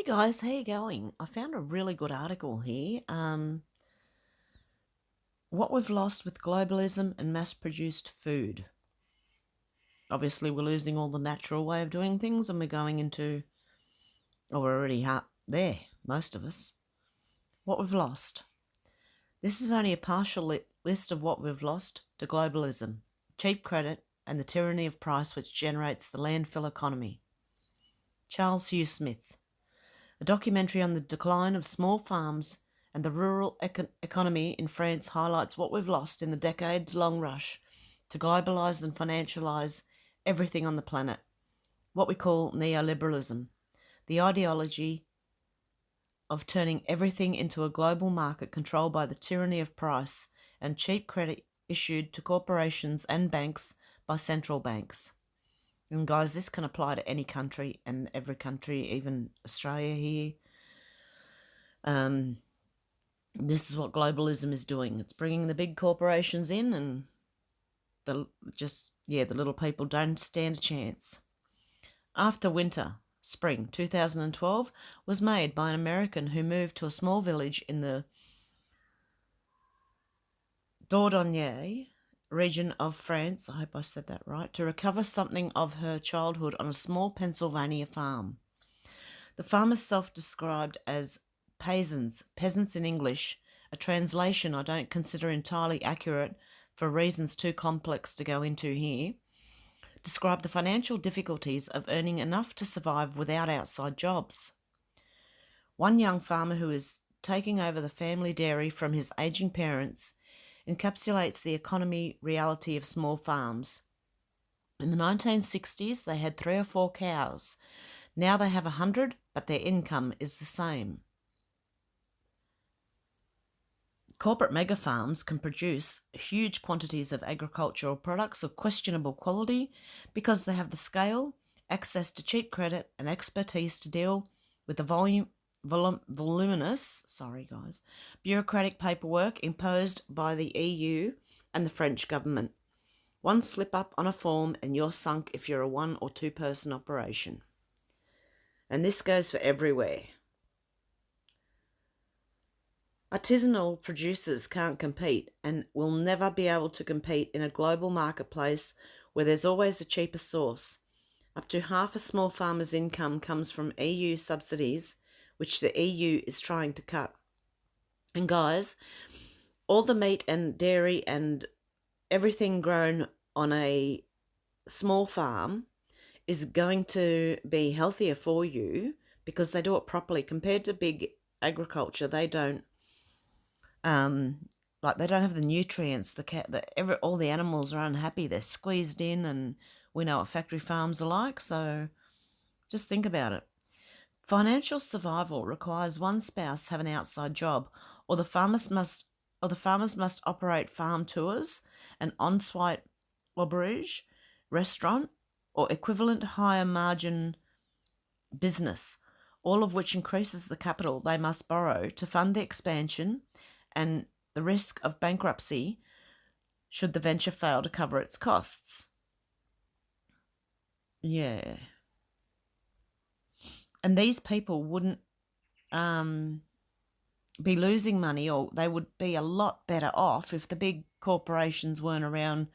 Guys, how you going? I found a really good article here. What we've lost with globalism and mass-produced food. Obviously, we're losing all the natural way of doing things, and we're going into, or we're already there, most of us. What we've lost. This is only a partial list of what we've lost to globalism, cheap credit, and the tyranny of price which generates the landfill economy. Charles Hugh Smith. A documentary on the decline of small farms and the rural economy in France highlights what we've lost in the decades-long rush to globalise and financialise everything on the planet, what we call neoliberalism, the ideology of turning everything into a global market controlled by the tyranny of price and cheap credit issued to corporations and banks by central banks. And guys, this can apply to any country and every country, even Australia here. This is what globalism is doing. It's bringing the big corporations in, and the little people don't stand a chance. After Winter, Spring 2012 was made by an American who moved to a small village in the Dordogne region of France, I hope I said that right, to recover something of her childhood on a small Pennsylvania farm. The farmers self-described as peasants in English, a translation I don't consider entirely accurate for reasons too complex to go into here, described the financial difficulties of earning enough to survive without outside jobs. One young farmer who is taking over the family dairy from his aging parents encapsulates the economy reality of small farms. In the 1960s, they had 3 or 4 cows. Now they have 100, but their income is the same. Corporate mega farms can produce huge quantities of agricultural products of questionable quality because they have the scale, access to cheap credit, and expertise to deal with the voluminous bureaucratic paperwork imposed by the EU and the French government. One slip up on a form and you're sunk if you're a 1 or 2 person operation. And this goes for everywhere. Artisanal producers can't compete and will never be able to compete in a global marketplace where there's always a cheaper source. Up to half a small farmer's income comes from EU subsidies, which the EU is trying to cut. And guys, all the meat and dairy and everything grown on a small farm is going to be healthier for you because they do it properly. Compared to big agriculture, they don't they don't have the nutrients. All the animals are unhappy. They're squeezed in, and we know what factory farms are like. So just think about it. Financial survival requires one spouse have an outside job, or the farmers must operate farm tours, an on-site auberge, restaurant, or equivalent higher margin business, all of which increases the capital they must borrow to fund the expansion and the risk of bankruptcy should the venture fail to cover its costs. Yeah. And these people wouldn't be losing money, or they would be a lot better off if the big corporations weren't around,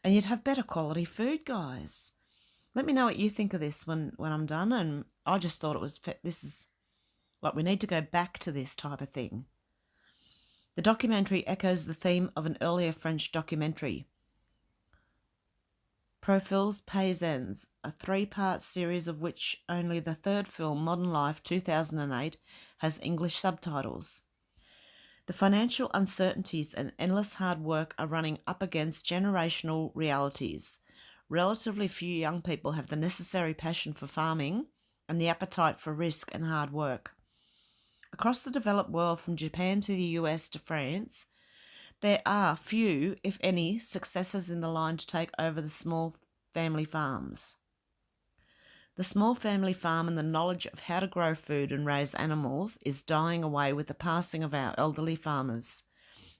and you'd have better quality food, guys. Let me know what you think of this when I'm done. And I just thought this is like, we need to go back to this type of thing. The documentary echoes the theme of an earlier French documentary, Profils Paysans, a 3-part series of which only the 3rd film, Modern Life 2008, has English subtitles. The financial uncertainties and endless hard work are running up against generational realities. Relatively few young people have the necessary passion for farming and the appetite for risk and hard work. Across the developed world, from Japan to the US to France, there are few, if any, successors in the line to take over the small family farms. The small family farm and the knowledge of how to grow food and raise animals is dying away with the passing of our elderly farmers.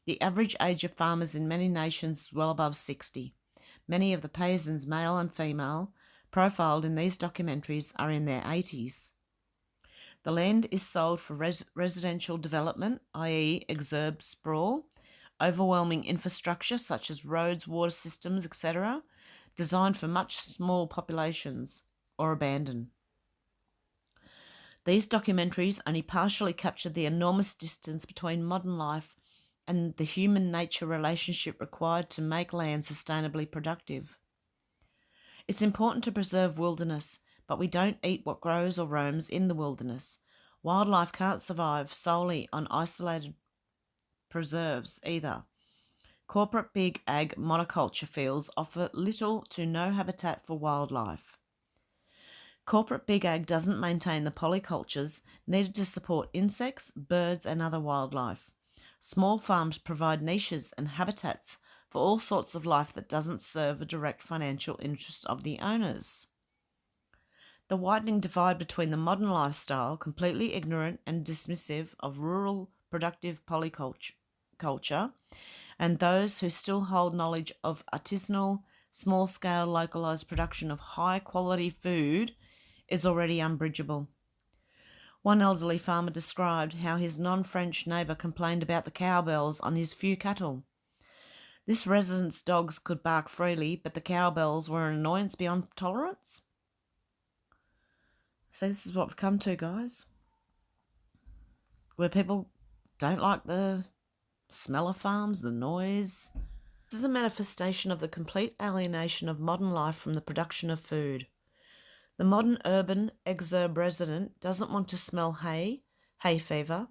The average age of farmers in many nations is well above 60. Many of the peasants, male and female, profiled in these documentaries are in their 80s. The land is sold for residential development, i.e., exurb sprawl, overwhelming infrastructure such as roads, water systems, etc., designed for much small populations, or abandoned. These documentaries only partially capture the enormous distance between modern life and the human nature relationship required to make land sustainably productive. It's important to preserve wilderness, but we don't eat what grows or roams in the wilderness. Wildlife can't survive solely on isolated preserves either. Corporate big ag monoculture fields offer little to no habitat for wildlife. Corporate big ag doesn't maintain the polycultures needed to support insects, birds, and other wildlife. Small farms provide niches and habitats for all sorts of life that doesn't serve a direct financial interest of the owners. The widening divide between the modern lifestyle, completely ignorant and dismissive of rural productive polyculture, and those who still hold knowledge of artisanal, small-scale, localised production of high-quality food is already unbridgeable. One elderly farmer described how his non-French neighbour complained about the cowbells on his few cattle. This resident's dogs could bark freely, but the cowbells were an annoyance beyond tolerance. So this is what we've come to, guys, where people don't like the smell of farms, the noise. This is a manifestation of the complete alienation of modern life from the production of food. The modern urban exurb resident doesn't want to smell hay fever,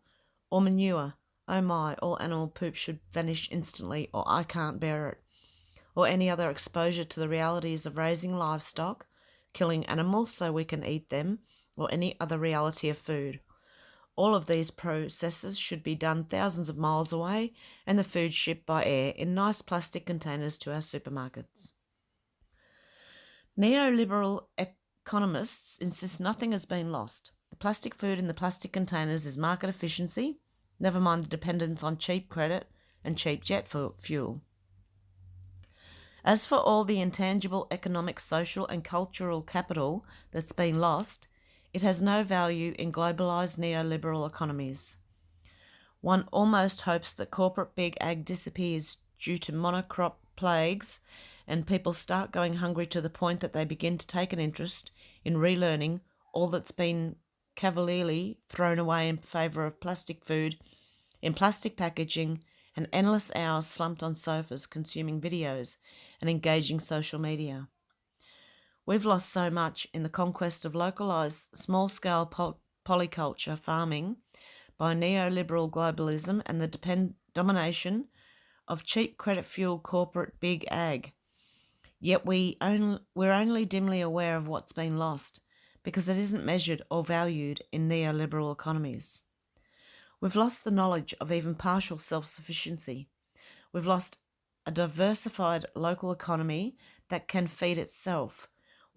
or manure. Oh my, all animal poop should vanish instantly, or I can't bear it. Or any other exposure to the realities of raising livestock, killing animals so we can eat them, or any other reality of food. All of these processes should be done thousands of miles away and the food shipped by air in nice plastic containers to our supermarkets. Neoliberal economists insist nothing has been lost. The plastic food in the plastic containers is market efficiency, never mind the dependence on cheap credit and cheap jet fuel. As for all the intangible economic, social and cultural capital that's been lost, it has no value in globalised neoliberal economies. One almost hopes that corporate big ag disappears due to monocrop plagues and people start going hungry to the point that they begin to take an interest in relearning all that's been cavalierly thrown away in favour of plastic food, in plastic packaging, and endless hours slumped on sofas consuming videos and engaging social media. We've lost so much in the conquest of localised, small-scale polyculture farming by neoliberal globalism and the domination of cheap credit-fueled corporate big ag. Yet we're only dimly aware of what's been lost because it isn't measured or valued in neoliberal economies. We've lost the knowledge of even partial self-sufficiency. We've lost a diversified local economy that can feed itself.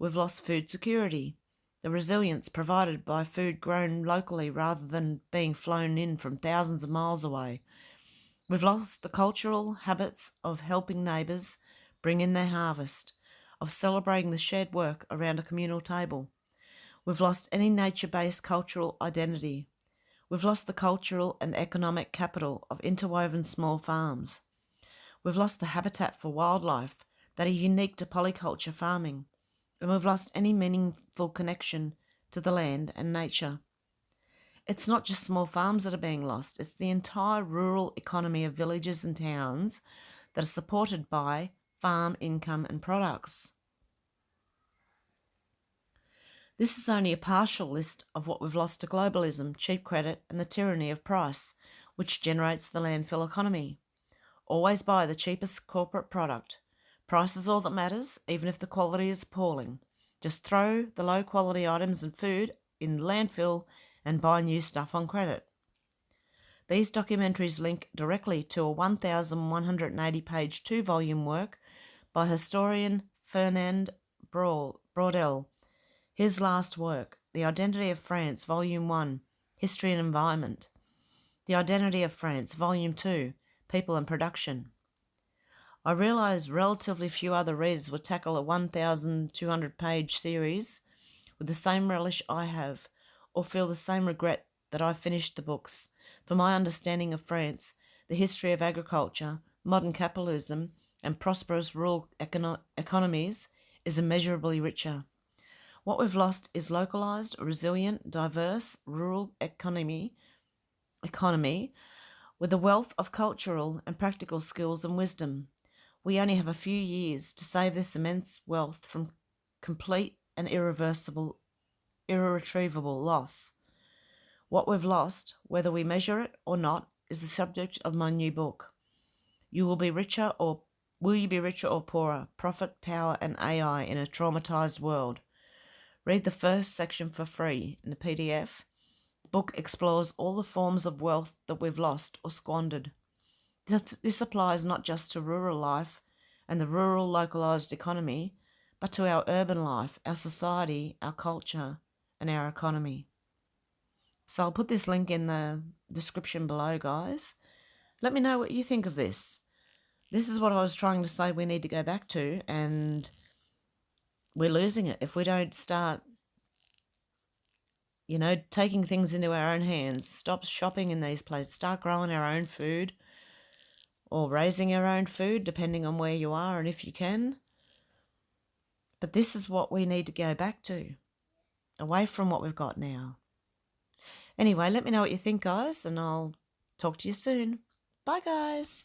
We've lost food security, the resilience provided by food grown locally rather than being flown in from thousands of miles away. We've lost the cultural habits of helping neighbours bring in their harvest, of celebrating the shared work around a communal table. We've lost any nature-based cultural identity. We've lost the cultural and economic capital of interwoven small farms. We've lost the habitat for wildlife that are unique to polyculture farming, and we've lost any meaningful connection to the land and nature. It's not just small farms that are being lost, it's the entire rural economy of villages and towns that are supported by farm income and products. This is only a partial list of what we've lost to globalism, cheap credit, and the tyranny of price, which generates the landfill economy. Always buy the cheapest corporate product. Price is all that matters, even if the quality is appalling. Just throw the low-quality items and food in the landfill and buy new stuff on credit. These documentaries link directly to a 1,180-page 2-volume work by historian Fernand Braudel. His last work, The Identity of France, Volume 1, History and Environment. The Identity of France, Volume 2, People and Production. I realise relatively few other readers would tackle a 1,200-page series with the same relish I have, or feel the same regret that I finished the books, for my understanding of France, the history of agriculture, modern capitalism, and prosperous rural economies is immeasurably richer. What we've lost is localized, resilient, diverse rural economy with a wealth of cultural and practical skills and wisdom. We only have a few years to save this immense wealth from complete and irretrievable loss. What we've lost, whether we measure it or not, is the subject of my new book. Will you be richer or poorer? Profit, power, and AI in a traumatized world. Read the first section for free in the PDF. The book explores all the forms of wealth that we've lost or squandered. This applies not just to rural life and the rural localized economy, but to our urban life, our society, our culture, and our economy. So I'll put this link in the description below, guys. Let me know what you think of this. This is what I was trying to say we need to go back to, and we're losing it if we don't start, taking things into our own hands. Stop shopping in these places. Start growing our own food or raising our own food, depending on where you are and if you can. But this is what we need to go back to, away from what we've got now. Anyway, let me know what you think, guys, and I'll talk to you soon. Bye, guys.